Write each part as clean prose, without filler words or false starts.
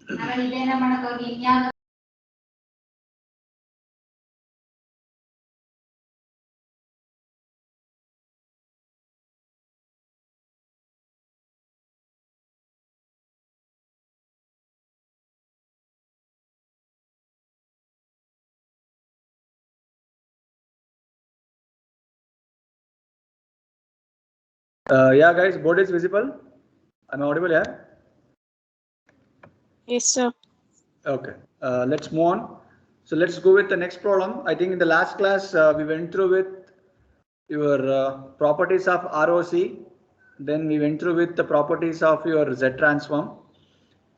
Yeah, guys, board is visible. I'm audible, yeah? Yes, sir. Okay, let's move on. So let's go with the next problem. I think in the last class we went through with your properties of ROC. Then we went through with the properties of your Z transform.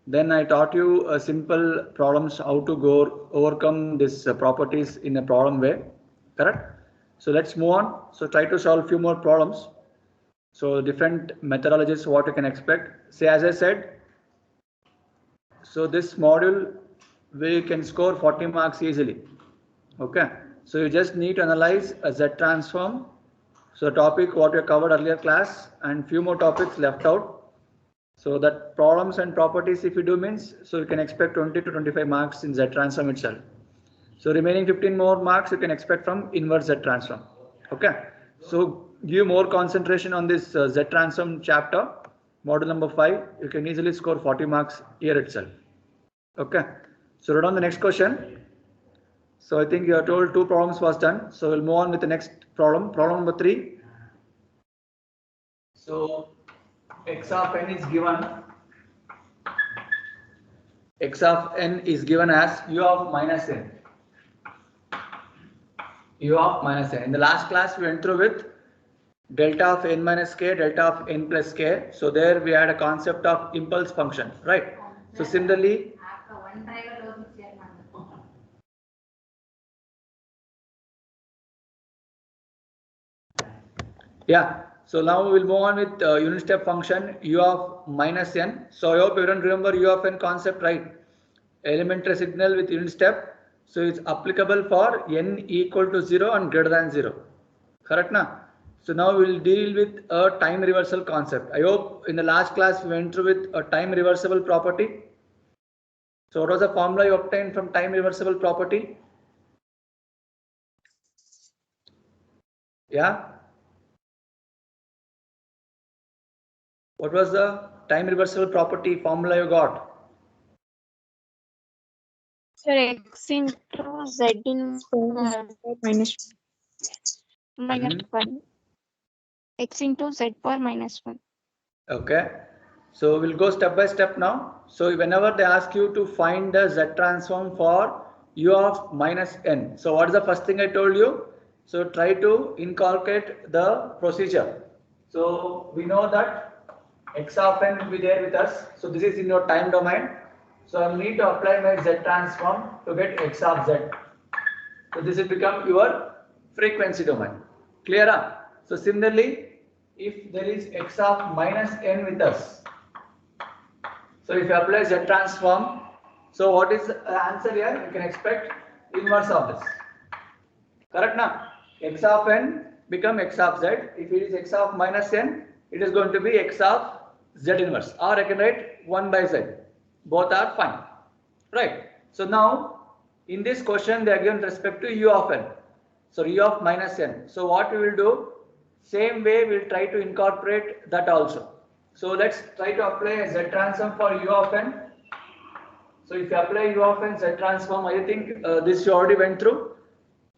Then I taught you simple problems how to go overcome these properties in a problem way. Correct? So let's move on. So try to solve few more problems. So different methodologies what you can expect. Say as I said, so this module we can score 40 marks easily. Okay, so you just need to analyze a Z transform. So the topic what we covered earlier class and few more topics left out. So that problems and properties if you do means, so you can expect 20 to 25 marks in Z transform itself. So remaining 15 more marks you can expect from inverse Z transform. Okay, so give more concentration on this Z transform chapter, module number 5. You can easily score 40 marks here itself. Okay, so write on the next question. So I think you are told 2 problems was done. So we'll move on with the next problem. Problem number 3. So x of n is given. X of n is given as u of minus n. U of minus n. In the last class we went through with delta of n minus k, delta of n plus k. So there we had a concept of impulse function, right? So similarly, yeah. So now we will move on with unit step function u of minus n. So I hope everyone remember u of n concept, right? Elementary signal with unit step. So it's applicable for n equal to 0 and greater than 0. Correct na? So now we will deal with a time reversal concept. I hope in the last class we went through with a time reversible property. So what was the formula you obtained from time reversible property? Yeah. What was the time reversible property formula you got? Sir, x into z in minus minus 1. X into z power minus 1. Okay. So we'll go step by step now. So whenever they ask you to find the Z transform for u of minus n. So what is the first thing I told you? So try to inculcate the procedure. So we know that x of n will be there with us. So this is in your time domain. So I need to apply my Z transform to get x of z. So this will become your frequency domain. Clear? So similarly, if there is x of minus n with us, so if you apply Z transform, so what is the answer here? You can expect inverse of this. Correct na? X of n become x of z. If it is x of minus n, it is going to be x of z inverse. Or I can write 1 by z. Both are fine. Right. So now in this question they are given respect to u of n. So u of minus n. So what we will do? Same way we will try to incorporate that also. So let's try to apply a Z transform for u of n. So if you apply u of n Z transform, I think this you already went through.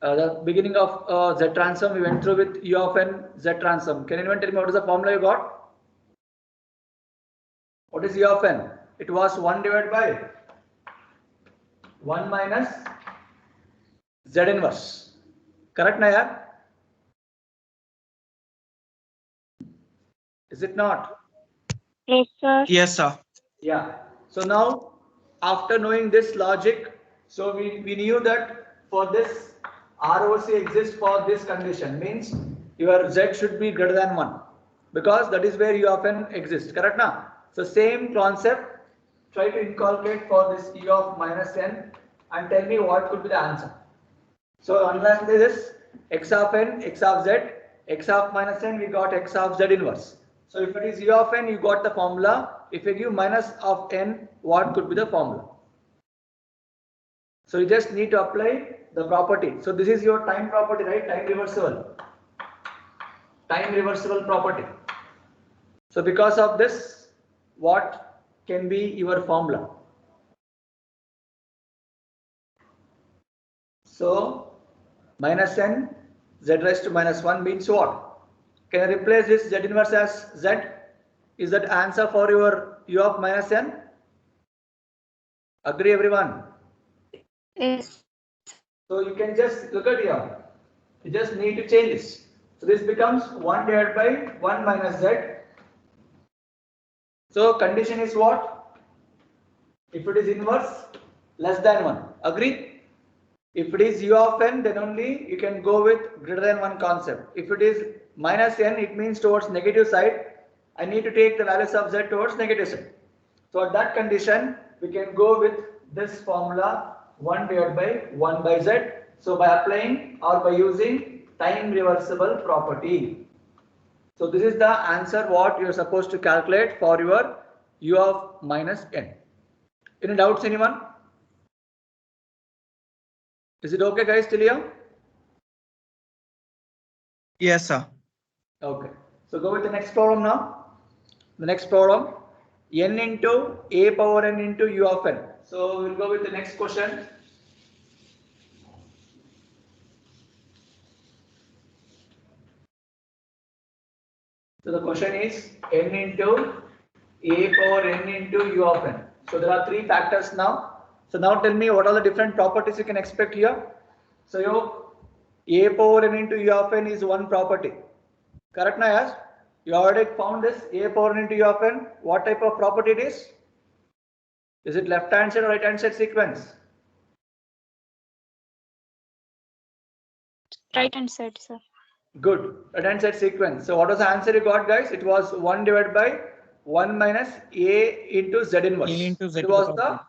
The beginning of Z transform we went through with u of n Z transform. Can anyone tell me what is the formula you got? What is u of n? It was 1 divided by 1 minus Z inverse. Correct na yaar? Is it not? Yes, sir. Yes, sir. Yeah. So now after knowing this logic, so we knew that for this ROC exists for this condition, means your Z should be greater than 1 because that is where u of n exists. Correct now? So same concept, try to inculcate for this u of minus n and tell me what could be the answer. So unless this x of n, x of z, x of minus n, we got x of z inverse. So if it is u of n, you got the formula if I give minus of n, what could be the formula? So you just need to apply the property. So this is your time property, right? Time reversible property. So because of this, what can be your formula? So minus n z raised to minus 1 means what? Can I replace this z inverse as z? Is that answer for your u of minus n? Agree everyone? Yes. So you can just look at here. You just need to change this. So this becomes 1 divided by 1 minus z. So condition is what? If it is inverse, less than 1. Agree? If it is u of n, then only you can go with greater than 1 concept. If it is minus n, it means towards negative side. I need to take the values of z towards negative side. So at that condition, we can go with this formula 1 divided by 1 by z. So by applying or by using time reversible property. So this is the answer what you are supposed to calculate for your u of minus n. Any doubts anyone? Is it okay guys till here? Yes, sir. Okay. So go with the next problem now. The next problem, n into a power n into u of n. So we'll go with the next question. So the question is n into a power n into u of n. So there are three factors now. So now tell me what are the different properties you can expect here. So your a power n into u of n is one property. Correct na yes? You already found this a power n into u of n. What type of property it is? Is it left hand side or right hand side sequence? Right hand side, sir. Good. Right hand side sequence. So what was the answer you got guys? It was 1 divided by 1 minus a into z inverse. A into z It to the was power the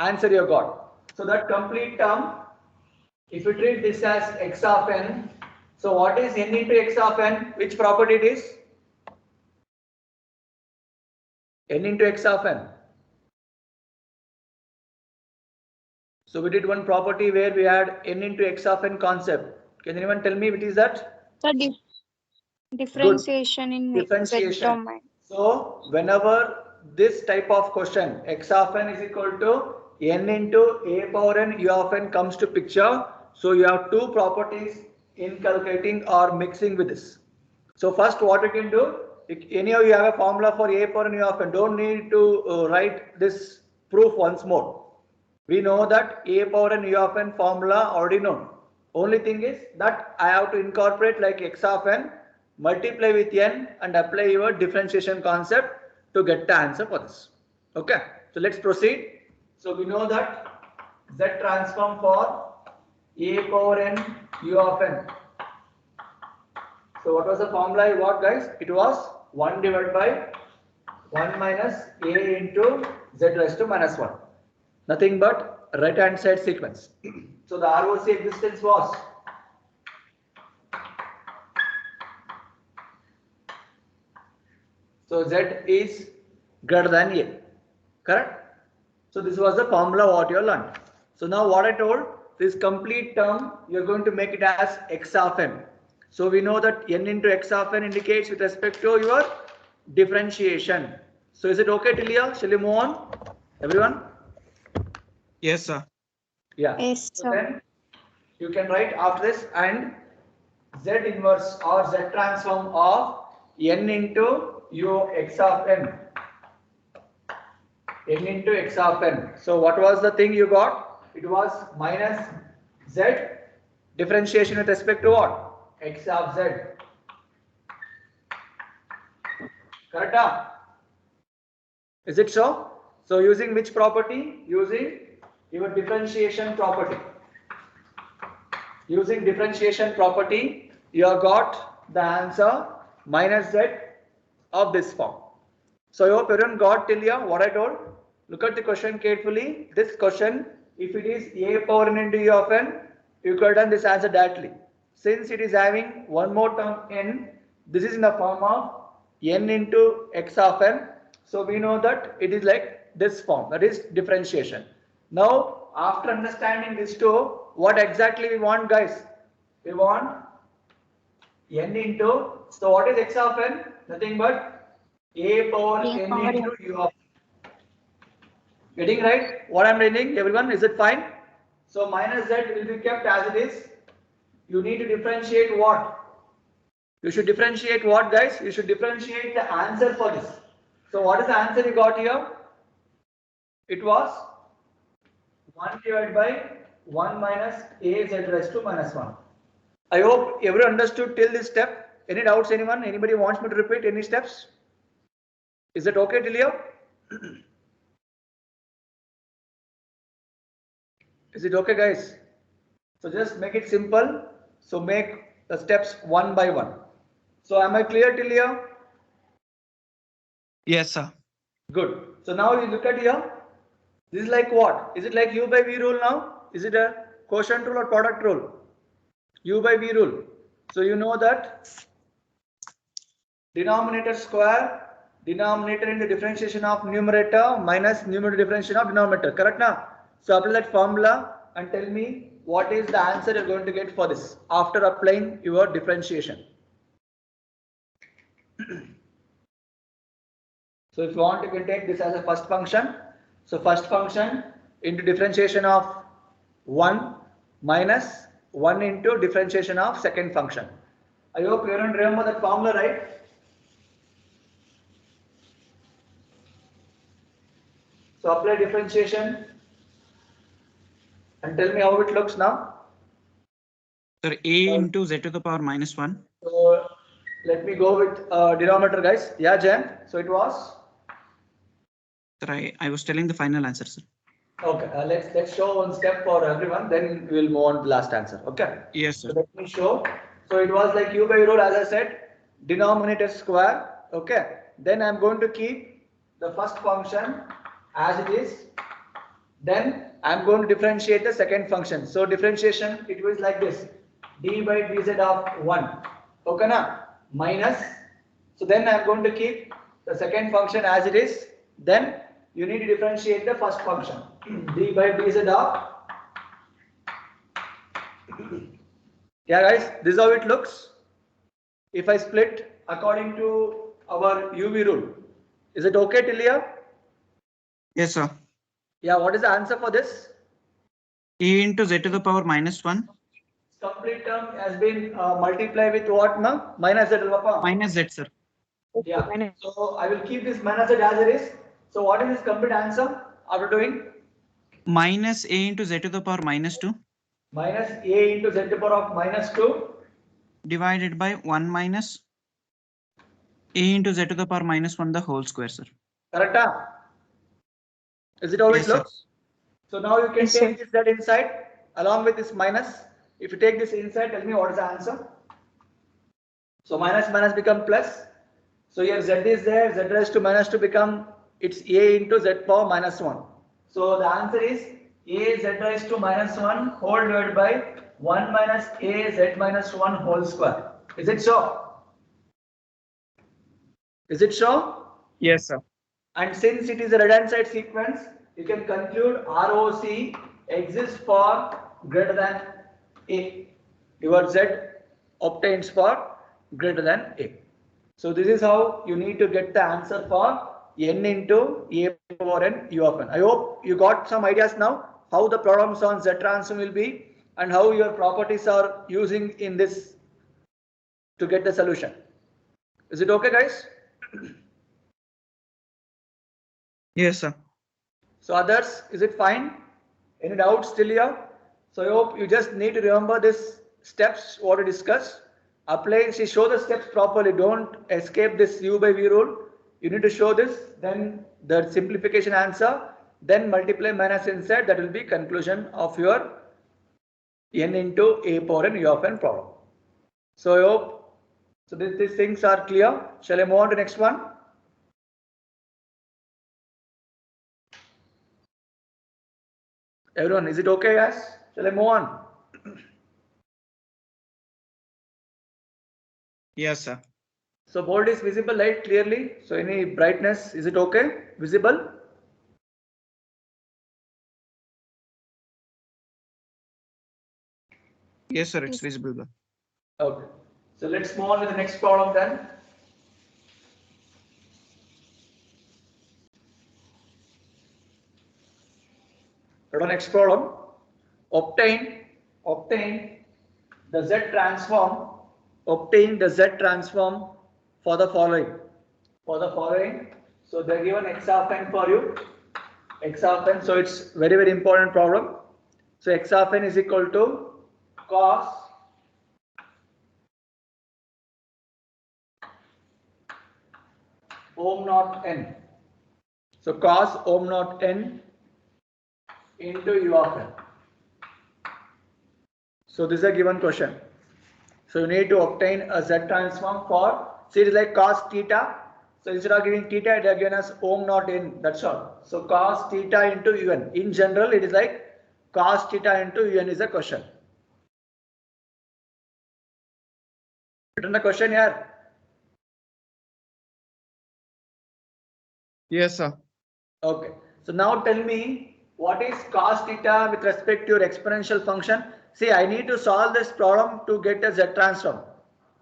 answer you got. So that complete term, if you treat this as x of n, so what is n into x of n? Which property it is? N into x of n. So we did one property where we had n into x of n concept. Can anyone tell me what is that? So differentiation in z Differentiation. domain. So whenever this type of question x of n is equal to n into a power n u of n comes to picture, so you have two properties inculcating or mixing with this. So first what you can do, anyhow you have a formula for a power n u of n, don't need to write this proof once more. We know that a power n u of n formula already known. Only thing is that I have to incorporate like x of n, multiply with n and apply your differentiation concept to get the answer for this. Okay, so let's proceed. So we know that z transform for a power n u of n. So what was the formula you got guys? It was 1 divided by 1 minus a into z raised to minus 1. Nothing but right hand side sequence. So the ROC existence was so z is greater than a, correct? So this was the formula what you learned. So now what I told, this complete term you are going to make it as x of n. So we know that n into x of n indicates with respect to your differentiation. So is it okay till here? Shall we move on, everyone? Yes, sir. Yeah. Yes, So sir. then you can write after this and z inverse or z transform of n into u x of n. N into x of n. So what was the thing you got? It was minus z differentiation with respect to what? X of z. Correct? Is it so? So using which property? Using your differentiation property. Using differentiation property, you have got the answer minus z of this form. So I hope everyone got till here what I told. Look at the question carefully. This question, if it is a power n into u of n, you could have done this answer directly. Since it is having one more term n, this is in the form of n into x of n. So we know that it is like this form, that is differentiation. Now, after understanding this two, what exactly we want, guys? We want n into, so what is x of n? Nothing but a power A n power into u of. Getting right? What I'm reading, everyone, is it fine? So minus z will be kept as it is. You need to differentiate what? You should differentiate what, guys? You should differentiate the answer for this. So what is the answer you got here? It was 1 divided by 1 minus a z raised to minus 1. I hope everyone understood till this step. Any doubts, anyone? Anybody wants me to repeat any steps? Is it okay till here? Is it okay, guys? So just make it simple. So make the steps one by one. So am I clear till here? Yes, sir. Good. So now you look at here. This is like what? Is it like u by v rule now? Is it a quotient rule or product rule? U by v rule. So you know that denominator square, denominator into differentiation of numerator minus numerator differentiation of denominator. Correct now? So apply that formula and tell me what is the answer you're going to get for this after applying your differentiation. So if you want, you can take this as a first function. So first function into differentiation of 1 minus 1 into differentiation of second function. I hope you don't remember that formula, right? So apply differentiation and tell me how it looks now. Sir, a into z to the power minus 1. So let me go with denominator, guys. Yeah, Jan. So it was. Sir, I was telling the final answer, sir. Okay, let's show one step for everyone. Then we'll move on to the last answer. Okay. Yes, sir. So let me show. So it was like u by rule, as I said, denominator square. Okay. Then I'm going to keep the first function as it is. Then I'm going to differentiate the second function. So differentiation, it was like this: d by dz of 1. Okay, na? Minus. So then I'm going to keep the second function as it is. Then you need to differentiate the first function. d by dz of. Yeah, guys, this is how it looks. If I split according to our UV rule, is it okay till here? Yes, sir. Yeah, what is the answer for this? A into z to the power minus 1. Complete term has been multiplied with what, na? Minus z to the power. Minus z, sir. Yeah. So I will keep this minus z as it is. So what is this complete answer after doing? Minus a into z to the power minus 2. Minus a into z to the power of minus 2. Divided by 1 minus a into z to the power minus 1 the whole square, sir. Correct? Is it how Yes, it looks? sir. So now you can Yes, take sir. this z inside along with this minus. If you take this inside, tell me what is the answer. So minus minus become plus. So here z is there, z raised to minus 2 become, it's a into z power minus 1. So the answer is a z raised to minus 1 whole divided by 1 minus a z minus 1 whole square. Is it so? Is it so? Yes, sir. And since it is a right hand side sequence, you can conclude ROC exists for greater than A. Your Z obtains for greater than A. So this is how you need to get the answer for n into A power n U of n. I hope you got some ideas now how the problems on Z transform will be and how your properties are using in this to get the solution. Is it okay, guys? Yes, sir. So others, is it fine? Any doubts still here? So I hope you just need to remember this steps what we discussed. Apply, show the steps properly. Don't escape this U by V rule. You need to show this, then the simplification answer, then multiply minus inside. That will be conclusion of your n into a power n U of n problem. So I hope so. These things are clear. Shall I move on to next one? Everyone, is it okay, guys? Shall I move on? Yes, sir. So board is visible, right? Clearly. So any brightness, is it okay? Visible? Yes, sir. It's Yes. visible. Sir. Okay. So let's move on to the next problem then. Next problem. Obtain the Z transform. Obtain the Z transform for the following. So they're given x of n for you. X of n. So it's very important problem. So x of n is equal to cos ohm naught n. So cos ohm naught n into u of n. So this is a given question. So you need to obtain a Z transform for, see it is like cos theta. So instead of giving theta, it is given as ohm naught n. That's all. So cos theta into un. In general, it is like cos theta into un is a question. Written the question here. Yes, sir. Okay. So now tell me what is cos theta with respect to your exponential function. See, I need to solve this problem to get a Z transform.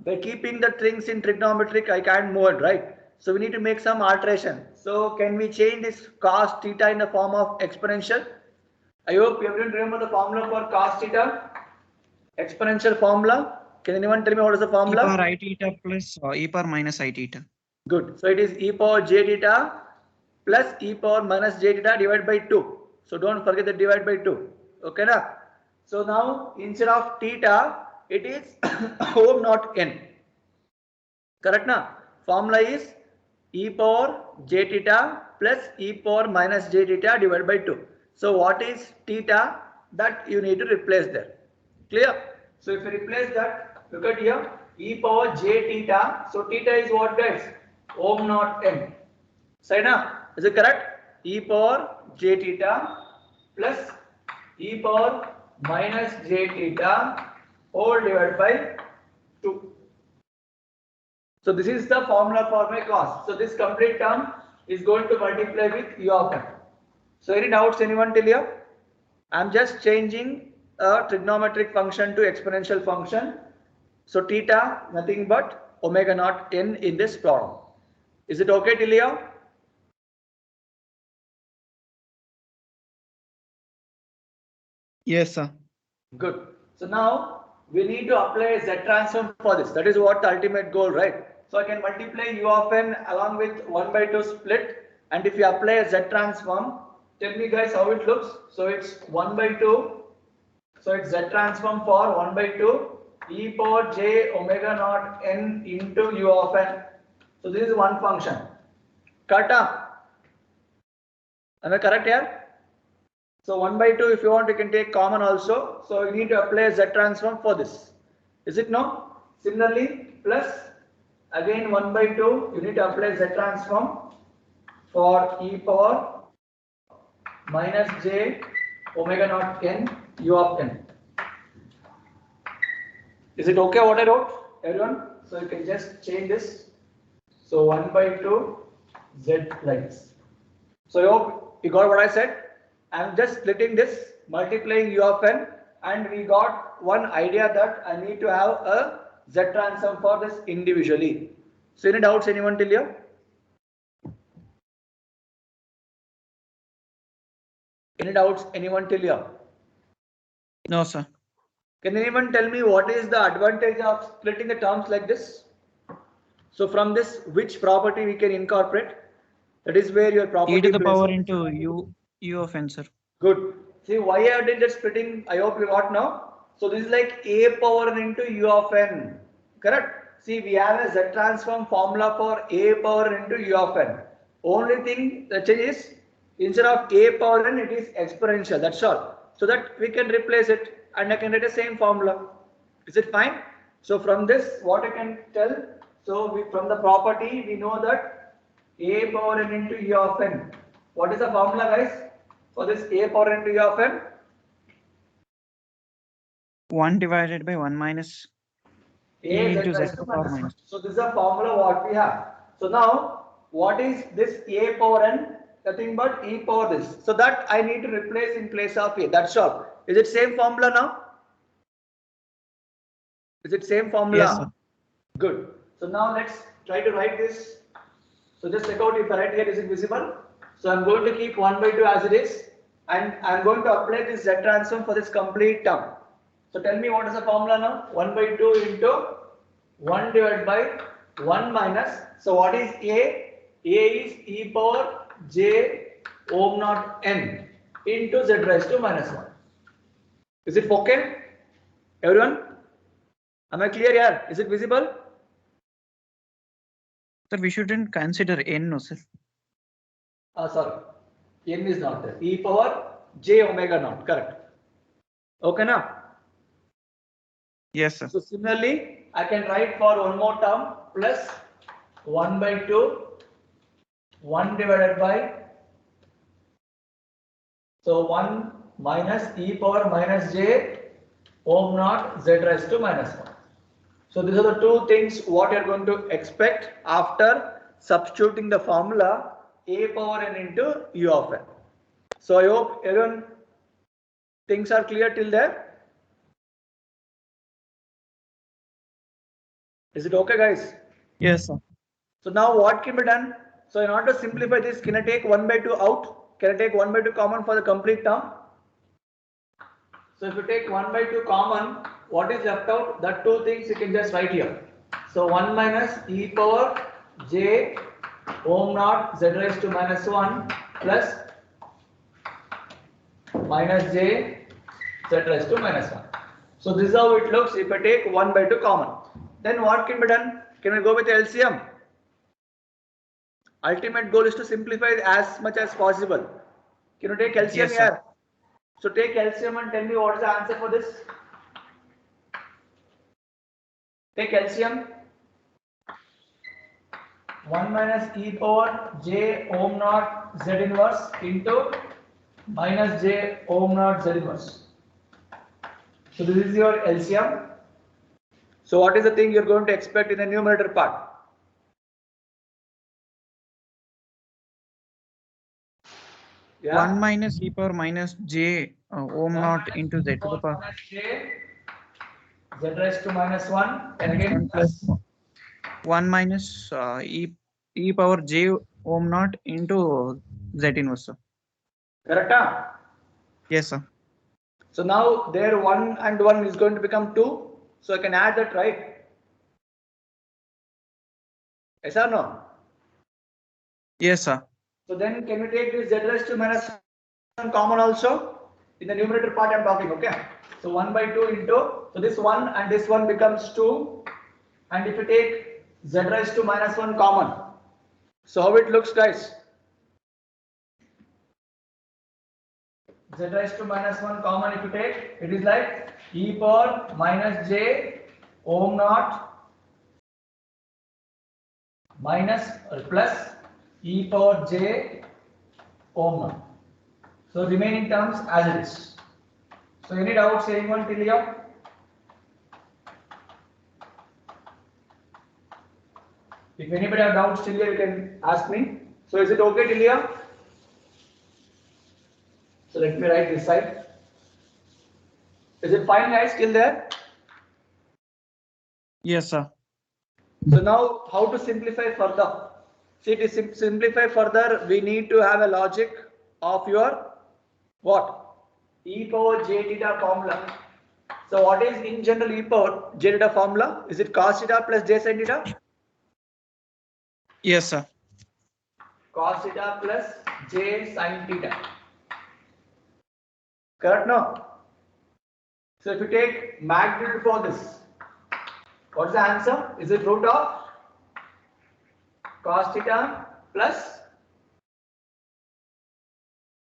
By keeping the things in trigonometric, I can't move it, right? So we need to make some alteration. So can we change this cos theta in the form of exponential? I hope everyone remember the formula for cos theta. Exponential formula. Can anyone tell me what is the E formula? power I theta plus e power minus I theta. Good. So it is e power j theta plus e power minus j theta divided by 2. So don't forget the divide by 2. Okay na? So now instead of theta, it is ohm naught n. Correct na? Formula is e power j theta plus e power minus j theta divided by 2. So what is theta? That you need to replace there. Clear? So if you replace that, look at here, e power j theta. So theta is what, guys? Ohm naught n. Say na? Is it correct? E power j theta plus e power minus j theta whole divided by 2. So this is the formula for my cos. So this complete term is going to multiply with u of n. So any doubts anyone till here? I'm just changing a trigonometric function to exponential function. So theta nothing but omega naught n in this problem. Is it okay till here? Yes, sir. Good. So now we need to apply a Z transform for this. That is what the ultimate goal, right? So I can multiply u of n along with 1 by 2 split. And if you apply a Z transform, tell me guys how it looks. So it's 1 by 2. So it's Z transform for 1 by 2 e power j omega naught n into u of n. So this is one function. Correct? Am I correct here? So 1 by 2, if you want, you can take common also. So you need to apply a Z transform for this. Is it no? Similarly, plus again 1 by 2, you need to apply Z transform for e power minus j omega naught n u of n. Is it okay what I wrote, everyone? So you can just change this. So 1 by 2 z like this. So I hope you got what I said. I'm just splitting this, multiplying u of n, and we got one idea that I need to have a Z transform for this individually. So any doubts anyone till here? Any doubts anyone till here? No, sir. Can anyone tell me what is the advantage of splitting the terms like this? So from this, which property we can incorporate? That is where your property E to the plays. power into u of n, sir. Good. See why I did that splitting? I hope you got now. So this is like a power n into u of n. Correct? See, we have a Z transform formula for a power n into u of n. Only thing the change is instead of a power n, it is exponential. That's all. So that we can replace it and I can write the same formula. Is it fine? So from this, what I can tell? So from the property, we know that a power n into u of n. What is the formula, guys? For this a power n into u of n? 1 divided by 1 minus E into raised z to to power minus 1. minus. So this is a formula what we have. So now what is this a power n? Nothing but e power this. So that I need to replace in place of a. That's all. Is it same formula now? Is it same formula? Yes, sir. Good. So now let's try to write this. So just check out if I write here, is it visible? So I'm going to keep 1 by 2 as it is, and I'm going to apply this Z transform for this complete term. So tell me what is the formula now? 1 by 2 into 1 divided by 1 minus. So what is A? A is e power j ohm naught n into Z raised to minus 1. Is it okay? Everyone? Am I clear here? Is it visible? Sir, we shouldn't consider n, no, sir. Sorry, n is not there. E power j omega naught, correct. Okay, now. Yes, sir. So similarly, I can write for one more term plus 1 by 2, 1 divided by, so 1 minus e power minus j ohm naught z raised to minus 1. So these are the two things what you are going to expect after substituting the formula a power n into u of n. So I hope everyone things are clear till there. Is it okay, guys? Yes, sir. So now what can be done? So in order to simplify this, can I take 1 by 2 out? Can I take 1 by 2 common for the complete term? So if you take 1 by 2 common, what is left out? That two things you can just write here. So 1 minus e power j ohm naught z raised to minus 1 plus minus j z raised to minus 1. So this is how it looks if I take 1 by 2 common. Then what can be done? Can we go with LCM? Ultimate goal is to simplify as much as possible. Can you take LCM Yes, sir. here? So take LCM and tell me what is the answer for this. Take LCM. 1 minus e power j ohm naught z inverse into minus j ohm naught z inverse. So this is your LCM. So what is the thing you're going to expect in the numerator part? Yeah. 1 minus e power minus j ohm 1 naught minus into e z to the power power minus j z raised to minus 1 and minus again 1 plus plus 1 minus e power j ohm naught into z inverse, sir. correct? Huh? Yes, sir. So now there 1 and 1 is going to become 2. So I can add that, right? Yes or no? Yes, sir. So then can we take this z raised to minus 1 common also? In the numerator part I am talking, okay? So 1 by 2 into, so this 1 and this 1 becomes 2. And if you take z raised to minus 1 common, so how it looks, guys? Z raised to minus 1 common if you take, it is like e power minus j ohm naught minus or plus e power j ohm naught. So remaining terms as it is. So any doubts anyone till here? If anybody have doubts till here, you can ask me. So is it okay till here? So let me write this side. Is it fine, guys, till there? Yes, sir. So now how to simplify further? See, to simplify further, we need to have a logic of your what? E power j theta formula. So what is in general e power j theta formula? Is it cos theta plus j sin theta? Yes, sir. Cos theta plus j sin theta. Correct, no? So if you take magnitude for this, what's the answer? Is it root of cos theta plus,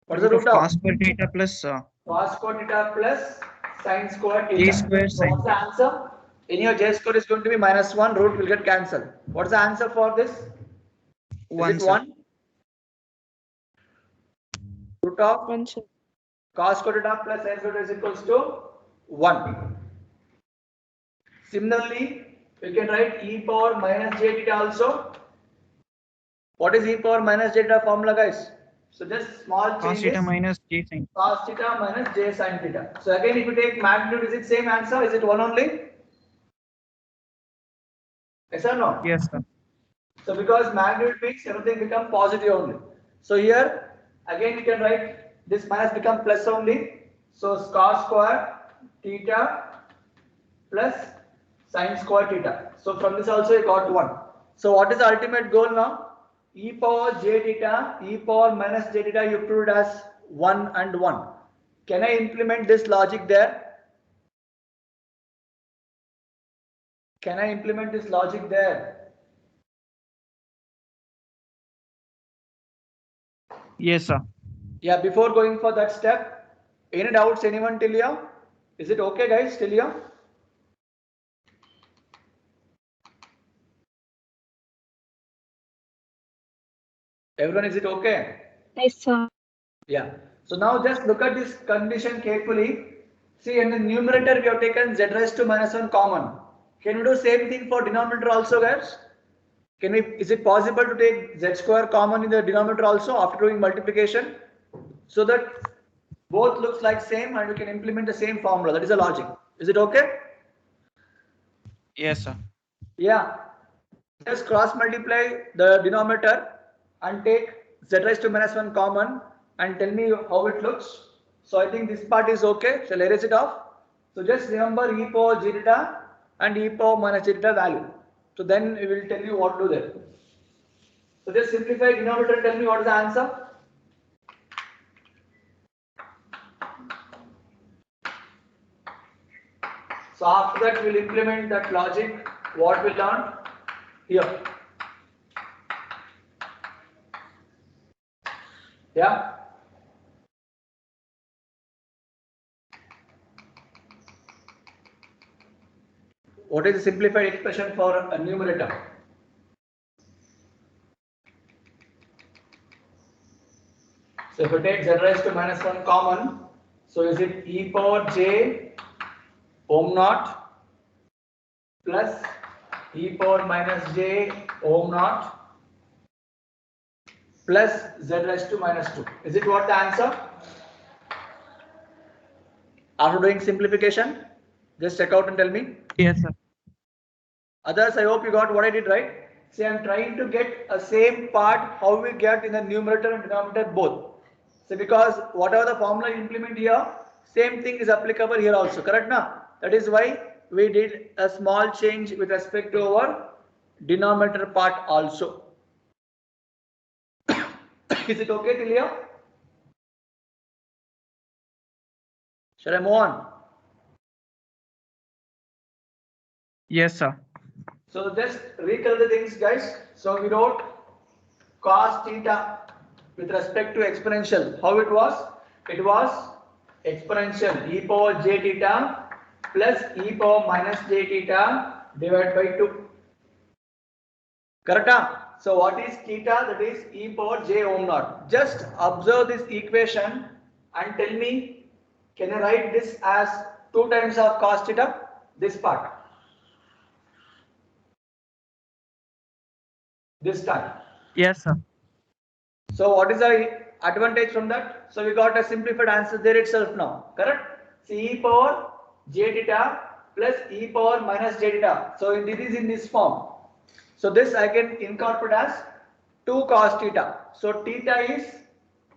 what is the Root of root of? cos square theta plus Cos square theta plus sin square j theta. square So sin what's the theta. answer? In your j square is going to be minus 1, root will get cancelled. What's the answer for this? Is 1, it sir. 1? Root of 1, sir. cos square theta plus sin square theta is equals to 1. Similarly, We can write e power minus j theta also. What is e power minus j theta formula, guys? So just small Cos changes. theta minus j sin. Cos theta minus j sin theta. So again, if you take magnitude, is it same answer? Is it one only? Yes or no? Yes, sir. So because magnitude means everything become positive only. So here again you can write this minus become plus only. So cos square theta plus sin square theta. So from this also you got 1. So what is the ultimate goal now? E power j theta, e power minus j theta you proved as 1 and 1. Can I implement this logic there? Can I implement this logic there? Yes, sir. Yeah, before going for that step, any doubts anyone till here? Is it okay, guys, till here? Everyone, is it okay? Yes, sir. Yeah. So now just look at this condition carefully. See, in the numerator we have taken z raised to minus 1 common. Can we do same thing for denominator also, guys? Can we? Is it possible to take z square common in the denominator also after doing multiplication, so that both looks like same and we can implement the same formula? That is the logic. Is it okay? Yes, sir. Yeah. Just cross multiply the denominator and take z raised to minus 1 common and tell me how it looks. So I think this part is okay. Shall I erase it off? So just remember e power j theta and e power minus j theta value. So then we will tell you what to do there. So just simplify denominator and tell me what is the answer. So after that we will implement that logic what we learned here. Yeah. What is the simplified expression for a numerator? So if you take z raised to minus 1 common, so is it e power j ohm naught plus e power minus j ohm naught plus z raised to minus 2. Is it what the answer? After doing simplification, just check out and tell me. Yes, sir. Others, I hope you got what I did right. See, I am trying to get a same part how we get in the numerator and denominator both. So because whatever the formula you implement here, same thing is applicable here also, correct now? That is why we did a small change with respect to our denominator part also. Is it okay till here? Shall I move on? Yes, sir. So just recall the things, guys. So we wrote cos theta with respect to exponential. How it was? It was exponential e power j theta plus e power minus j theta divided by 2. Correct? So what is theta? That is e power j ohm naught. Just observe this equation and tell me, can I write this as 2 times of cos theta? This part. This time. Yes, sir. So what is the advantage from that? So we got a simplified answer there itself now, correct? See e power j theta plus e power minus j theta. So it is in this form. So this I can incorporate as 2 cos theta. So theta is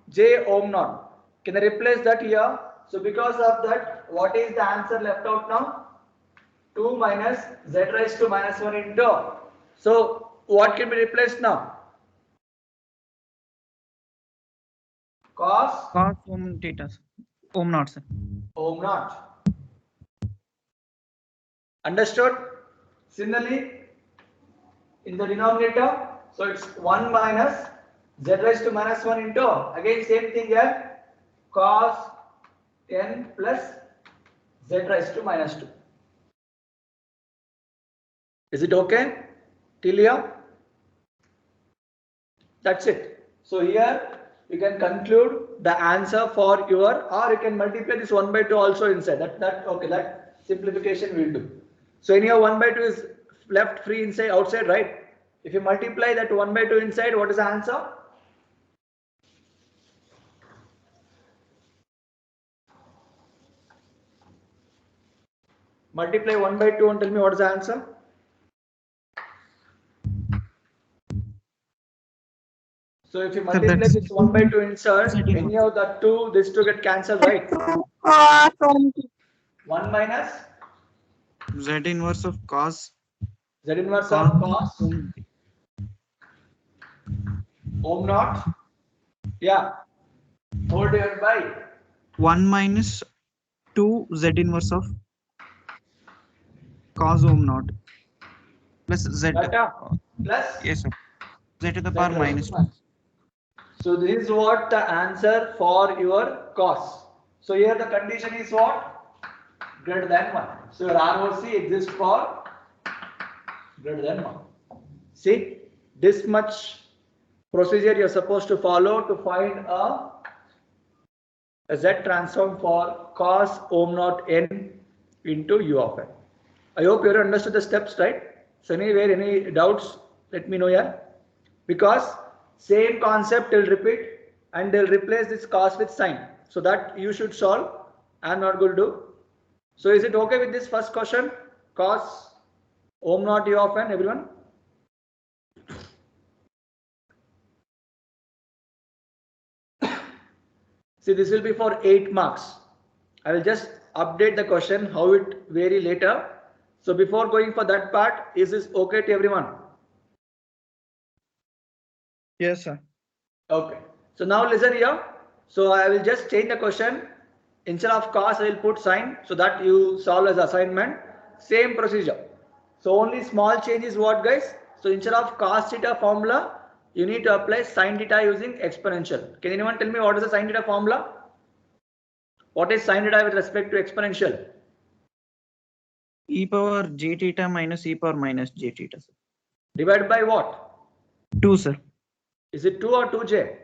j ohm naught. Can I replace that here? So because of that, what is the answer left out now? 2 minus z raised to minus 1 into. So what can be replaced now? Cos Ohm theta. Ohm naught, sir. ohm naught. Understood? Similarly, in the denominator, so it's 1 minus z raised to minus 1 into, again same thing here, cos n plus z raised to minus 2. Is it okay till here? That's it. So here you can conclude the answer for your, or you can multiply this 1 by 2 also inside. That okay, that simplification will do. So in here 1 by 2 is left free inside, outside, right? If you multiply that 1 by 2 inside, what is the answer? Multiply 1 by 2 and tell me what is the answer? So if you multiply this 1 by 2 inside, any of the two, this two get cancelled, right? 1 minus Z inverse of cos. Z inverse of cos ohm naught. Yeah. Whole divided by 1 minus 2 Z inverse of cos ohm naught plus Z. beta plus Yes, sir. Z to the Z power raised minus to 1. So this is what the answer for your cos. So here the condition is what? Greater than 1. So your ROC exists for greater than 1. See, this much procedure you are supposed to follow to find a Z transform for cos ohm naught n into U of n. I hope you understood the steps, right? So anywhere, any doubts, let me know here. Because same concept will repeat and they'll replace this cos with sine. So that you should solve. I'm not going to do. So is it okay with this first question? Cos ohm naught U of n, everyone? See, this will be for 8 marks. I will just update the question, how it vary later. So before going for that part, is this okay to everyone? Yes, sir. Okay. So now listen here. So I will just change the question. Instead of cos, I will put sine so that you solve as assignment. Same procedure. So only small change is what, guys? So instead of cos theta formula, you need to apply sine theta using exponential. Can anyone tell me what is the sine theta formula? What is sine theta with respect to exponential? E power j theta minus e power minus j theta, sir. Divided by what? 2, sir. Is it 2 or 2j?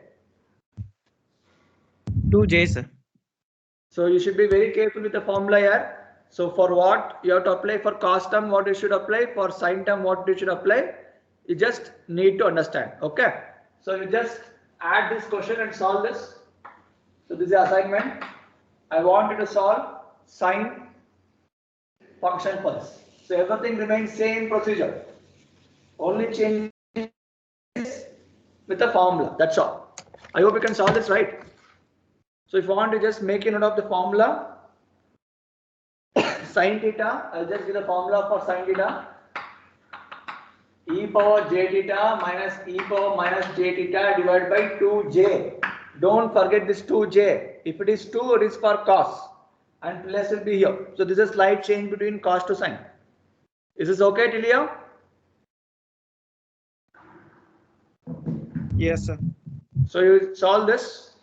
2j, sir. So you should be very careful with the formula here. So for what you have to apply for cos term, what you should apply, for sine term, what you should apply, you just need to understand. Okay. So you just add this question and solve this. So this is the assignment. I want you to solve sine function for this. So everything remains same procedure. Only change with the formula. That's all. I hope you can solve this right. So if you want to just make a note of the formula, sine theta, I'll just give the formula for sine theta. E power j theta minus e power minus j theta divided by 2j. Don't forget this 2j. If it is 2, it is for cos. And plus will be here. So this is a slight change between cos to sine. Is this okay till here? Yes, sir. So you solve this.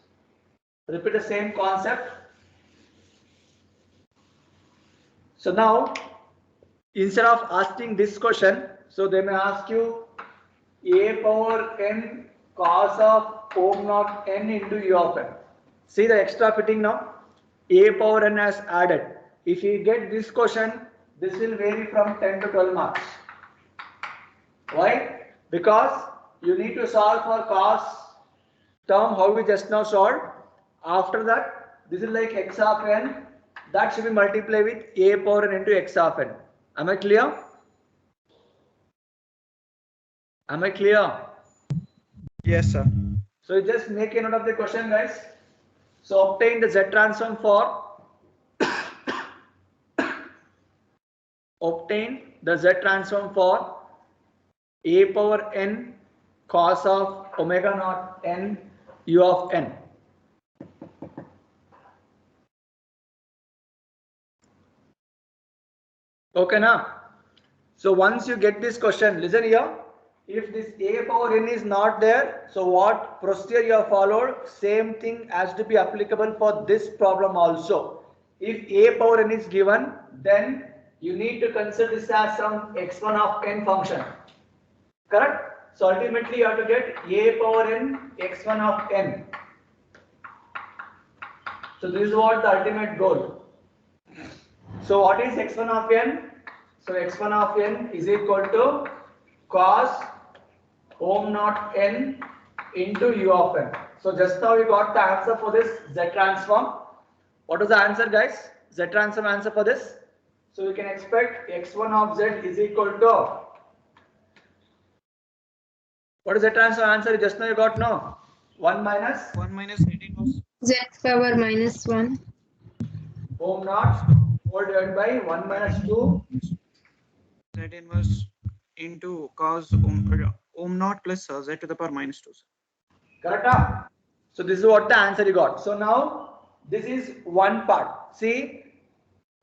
Repeat the same concept. So now, instead of asking this question, so they may ask you a power n cos of ohm naught n into u of n. See the extra fitting now? A power n has added. If you get this question, this will vary from 10 to 12 marks. Why? Because you need to solve for cos term how we just now solved. After that, this is like x of n. That should be multiplied with a power n into x of n. Am I clear? Am I clear? Yes, sir. So you just make a note of the question, guys. So obtain the Z transform for obtain the Z transform for a power n cos of omega naught n u of n. Okay, now. So once you get this question, listen here. If this a power n is not there, so what procedure you have followed, same thing has to be applicable for this problem also. If a power n is given, then you need to consider this as some x1 of n function. Correct? So ultimately you have to get a power n x1 of n. So this is what the ultimate goal. So what is x1 of n? So x1 of n is equal to cos ohm naught n into u of n. So just now we got the answer for this Z transform. What is the answer, guys? Z transform answer for this. So we can expect x1 of z is equal to, what is Z transform answer? Just now you got, no? 1 minus 1 minus Z inverse. Z power minus 1. ohm naught whole divided by 1 minus 2 Z inverse into cos ohm naught plus Z to the power minus 2. correct, huh? So this is what the answer you got. So now this is one part. See,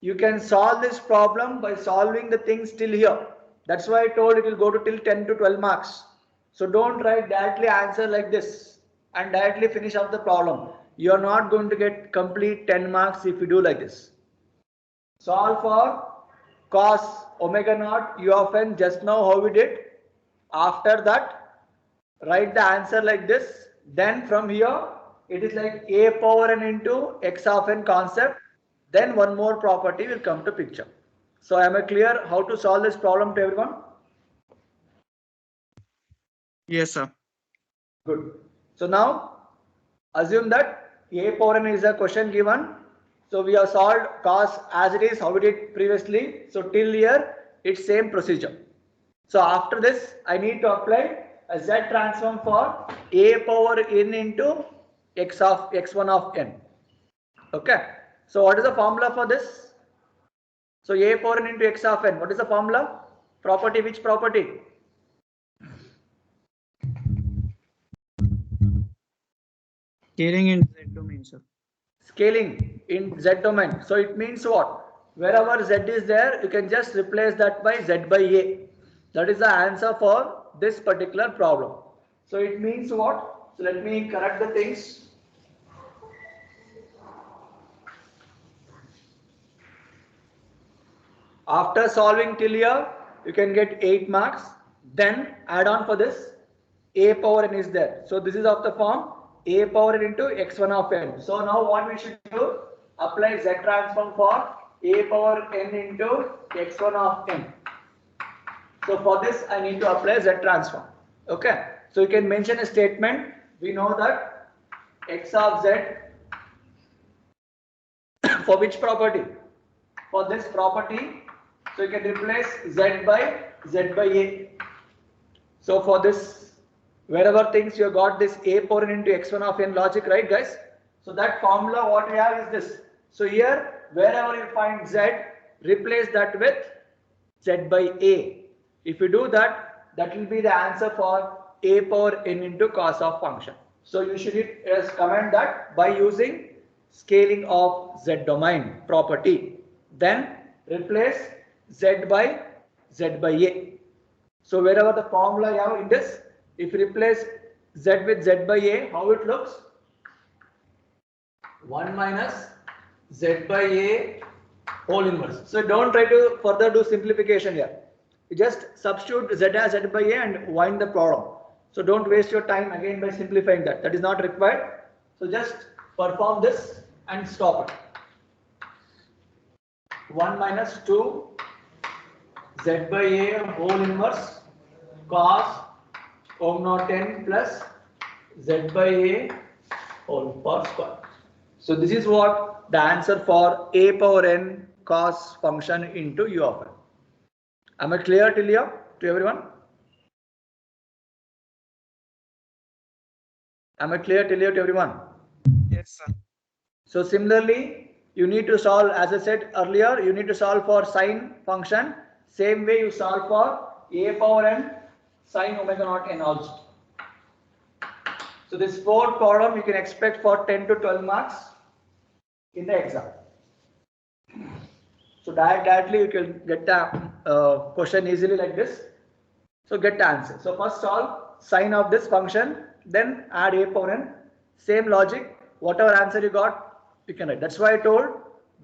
you can solve this problem by solving the things till here. That's why I told it will go to till 10 to 12 marks. So don't write directly answer like this and directly finish off the problem. You are not going to get complete 10 marks if you do like this. Solve for cos omega naught u of n, just now how we did. After that, write the answer like this. Then from here, it is like a power n into x of n concept. Then one more property will come to picture. So am I clear how to solve this problem to everyone? Yes, sir. Good. So now assume that a power n is a question given. So we have solved cos as it is how we did previously. So till here it's same procedure. So after this I need to apply a Z transform for a power n into x of x1 of n. Okay. So what is the formula for this? So a power n into x of n. What is the formula? Property, which property? Scaling in Z domain, sir. Scaling in Z domain. So it means what? Wherever Z is there, you can just replace that by Z by A. That is the answer for this particular problem. So it means what? So let me correct the things. After solving till here, you can get 8 marks. Then add on for this, a power n is there. So this is of the form a power n into x1 of n. So now what we should do? Apply Z transform for a power n into x1 of n. So for this I need to apply Z transform. Okay. So you can mention a statement. We know that x of z for which property? For this property. So you can replace z by a. So for this, wherever things you got this a power n into x1 of n logic, right, guys? So that formula what we have is this. So here, wherever you find z, replace that with z by a. If you do that, that will be the answer for a power n into cos of function. So you should comment that by using scaling of z domain property. Then replace z by a. So wherever the formula you have in this, if you replace z with z by a, how it looks? 1 minus z by a whole inverse. So don't try to further do simplification here. You just substitute z as z by a and wind the problem. So don't waste your time again by simplifying that. That is not required. So just perform this and stop it. 1 minus 2 z by a whole inverse cos ohm naught n plus z by a whole power square. So this is what the answer for a power n cos function into u of n. Am I clear till here to everyone? Am I clear till here to everyone? Yes, sir. So similarly, you need to solve, as I said earlier, you need to solve for sine function. Same way you solve for a power n sine omega naught n also. So this fourth problem you can expect for 10 to 12 marks in the exam. So directly you can get the question easily like this. So get the answer. So first solve sine of this function, then add a power n. Same logic, whatever answer you got, you can write. That's why I told,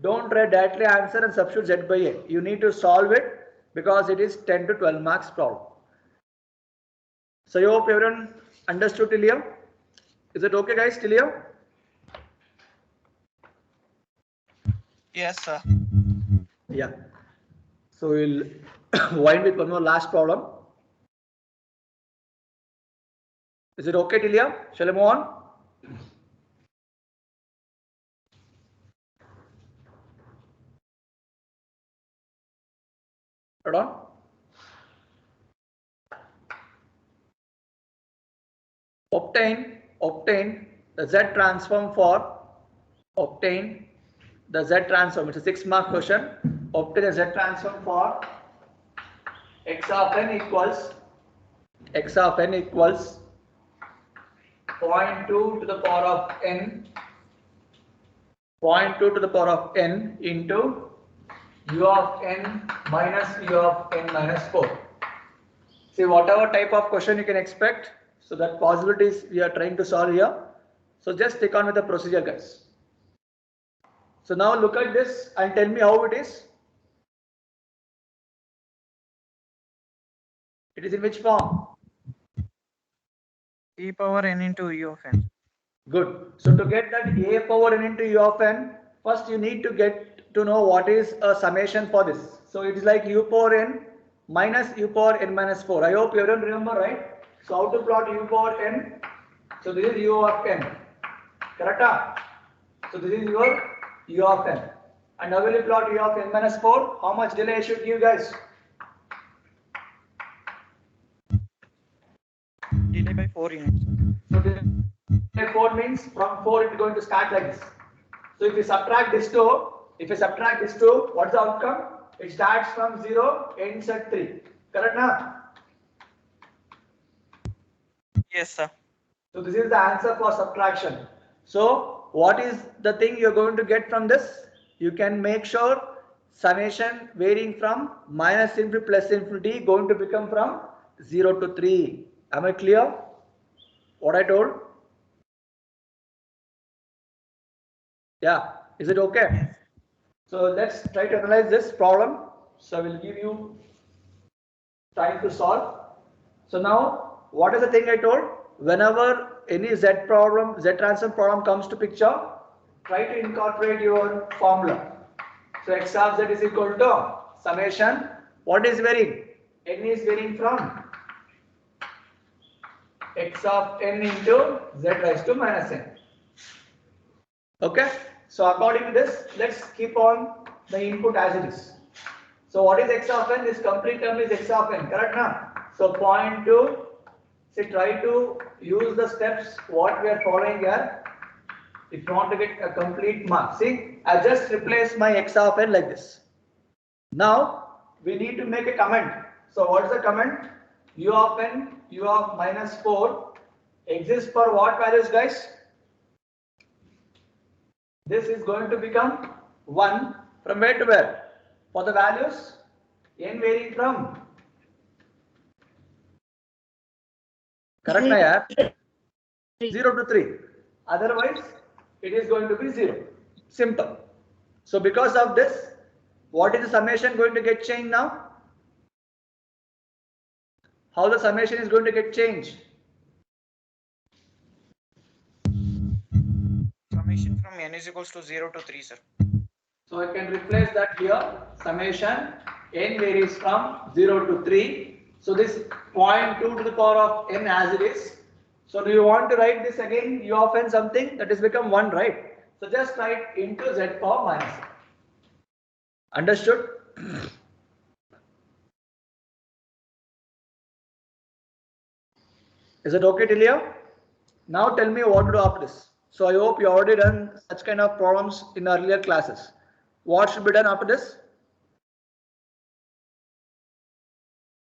don't write directly answer and substitute z by a. You need to solve it because it is 10 to 12 marks problem. So I hope everyone understood till here. Is it okay, guys, till here? Yes, sir. Yeah. So we'll wind with one more last problem. Is it okay till here? Shall I move on? Hold on. Obtain the Z transform for obtain the Z transform. It's a 6-mark question. Obtain the Z transform for x of n equals 0.2 to the power of n 0.2 to the power of n into u of n minus u of n minus 4. See, whatever type of question you can expect, so that possibilities we are trying to solve here. So just stick on with the procedure, guys. So now look at this and tell me how it is. It is in which form? e power n into u of n. Good. So to get that a power n into u of n, first you need to get to know what is a summation for this. So it is like u power n minus u power n minus 4. I hope everyone remember, right? So how to plot u power n? So this is u of n. Correct? So this is your u of n. And how will you plot u of n minus 4? How much delay I should give, guys? Delay by 4 units. So delay 4 means from 4 it is going to start like this. So if you subtract this 2, what's the outcome? It starts from 0, ends at 3. Correct now? Yes, sir. So this is the answer for subtraction. So what is the thing you're going to get from this? You can make sure summation varying from minus infinity plus infinity going to become from 0 to 3. Am I clear? What I told? Yeah. Is it okay? So let's try to analyze this problem. So I will give you time to solve. So now, what is the thing I told? Whenever any Z transform problem comes to picture, try to incorporate your formula. So x of z is equal to summation. What is varying? N is varying from x of n into z raised to minus n. Okay. So according to this, let's keep on the input as it is. So what is x of n? This complete term is x of n. Correct now? So 0.2. See, try to use the steps what we are following here. If you want to get a complete mark. See, I just replace my x of n like this. Now we need to make a comment. So what is the comment? U of n, u of minus 4 exists for what values, guys? This is going to become 1 from where to where? For the values n varying from. Correct, na? 0 to 3. Otherwise, it is going to be 0. Simple. So because of this, what is the summation going to get changed now? How the summation is going to get changed? Summation from n is equals to 0 to 3, sir. So I can replace that here. Summation n varies from 0 to 3. So this 0.2 to the power of n as it is. So do you want to write this again? U of n something that is become 1, right? So just write into z power minus n. Understood? Is it okay till here? Now tell me what to do after this. So I hope you already done such kind of problems in earlier classes. What should be done after this?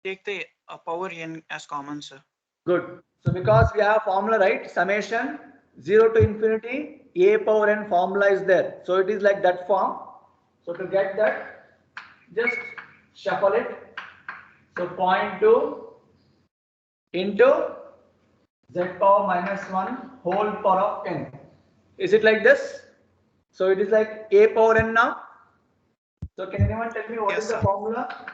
Take the power n as common, sir. Good. So because we have formula, right? Summation 0 to infinity a power n formula is there. So it is like that form. So to get that, just shuffle it. So 0.2 into z power minus 1 whole power of n. Is it like this? So it is like a power n now. So can anyone tell me what Yes, is the sir. formula?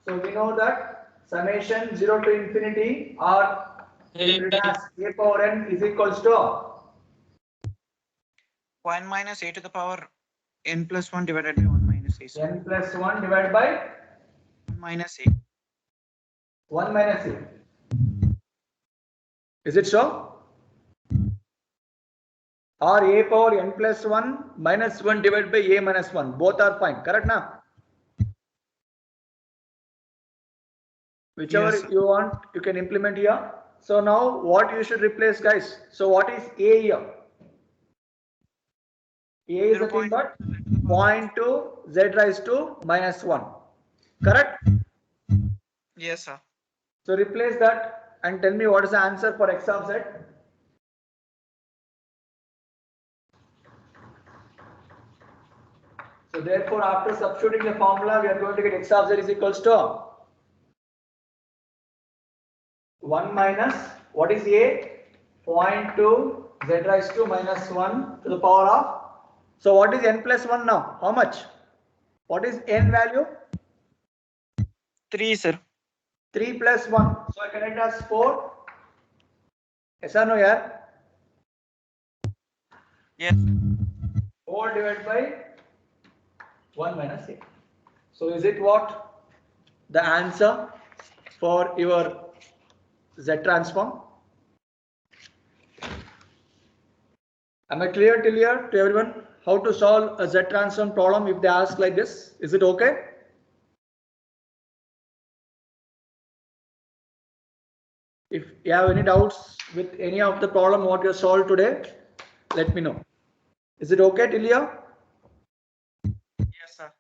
So we know that summation 0 to infinity or a power n is equals to 1 minus a to the power n plus 1 divided by 1 minus a, sir. n plus 1 divided by minus a. 1 minus a. Is it so? Or a power n plus 1 minus 1 divided by a minus 1. Both are fine. Correct now? Whichever Yes, sir. you want, you can implement here. So now what you should replace, guys? So what is a here? A is nothing but 0.2 z raised to minus 1. Correct? Yes, sir. So replace that and tell me what is the answer for x of z. So therefore, after substituting the formula, we are going to get x of z is equals to 1 minus, what is a? 0.2 z raised to minus 1 to the power of. So what is n plus 1 now? How much? What is n value? 3, sir. 3 plus 1. So I can write as 4. Yes or no, yeah? Yes. 4 divided by 1 minus a. So is it what? The answer for your Z transform? Am I clear till here to everyone how to solve a Z transform problem if they ask like this? Is it okay? If you have any doubts with any of the problem what you solved today, let me know. Is it okay till here? Yes, sir.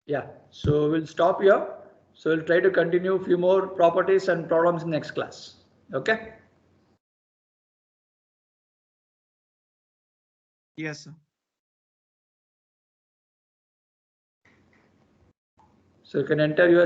Yeah. So we'll stop here. So we'll try to continue a few more properties and problems in next class. Okay. Yes, sir. So you can enter your